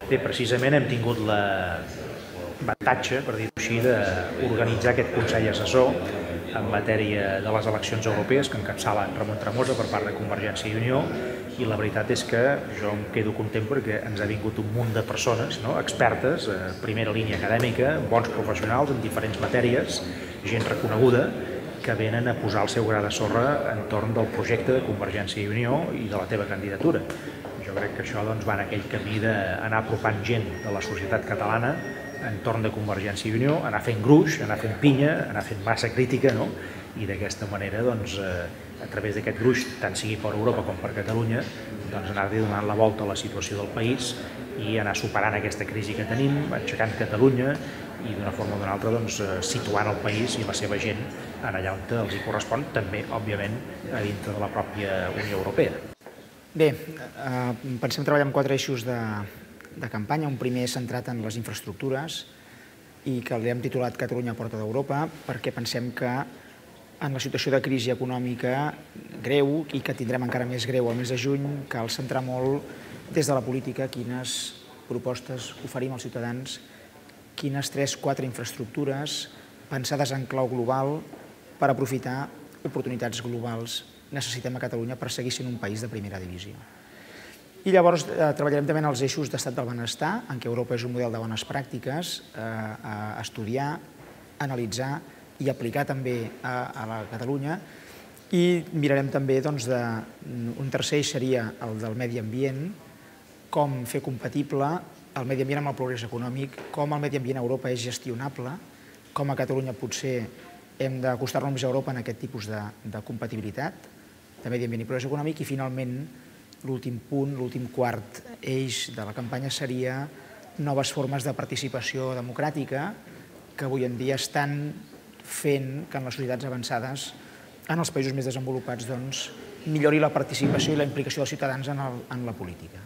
Bé, precisament hem tingut l'avantatge, per dir-ho així, d'organitzar aquest Consell Assessor en matèria de les eleccions europees que encapçala en Ramon Tremosa per part de Convergència i Unió, i la veritat és que jo em quedo content perquè ens ha vingut un munt de persones, expertes, primera línia acadèmica, bons professionals en diferents matèries, gent reconeguda, que venen a posar el seu gra de sorra entorn del projecte de Convergència i Unió i de la teva candidatura. Jo crec que això va en aquell camí d'anar apropant gent de la societat catalana entorn de Convergència i Unió, anar fent gruix, anar fent pinya, anar fent massa crítica, i d'aquesta manera, a través d'aquest gruix, tant sigui per Europa com per Catalunya, anar-li donant la volta a la situació del país i anar superant aquesta crisi que tenim, aixecant Catalunya i d'una forma o d'una altra situant el país i la seva gent en allà on els hi correspon, també, òbviament, a dintre de la pròpia Unió Europea. Bé, pensem treballar amb 4 eixos de campanya. Un primer centrat en les infraestructures i que l'hem titulat Catalunya a porta d'Europa perquè pensem que en la situació de crisi econòmica greu i que tindrem encara més greu al mes de juny, cal centrar molt des de la política quines propostes oferim als ciutadans, quines 3-4 infraestructures pensades en clau global per aprofitar oportunitats globals necessitem a Catalunya per seguir sent un país de primera divisió. I llavors treballarem també en els eixos d'estat del benestar, en què Europa és un model de bones pràctiques, a estudiar, analitzar i aplicar també a la Catalunya. I mirarem també, un tercer eix seria el del medi ambient, com fer compatible el medi ambient amb el progrés econòmic, com el medi ambient a Europa és gestionable, com a Catalunya potser hem d'acostar-nos més a Europa en aquest tipus de compatibilitat de medi ambient i progrés econòmic. I finalment, l'últim punt, l'últim quart eix de la campanya seria noves formes de participació democràtica que avui en dia estan fent que en les societats avançades, en els països més desenvolupats, millori la participació i la implicació dels ciutadans en la política.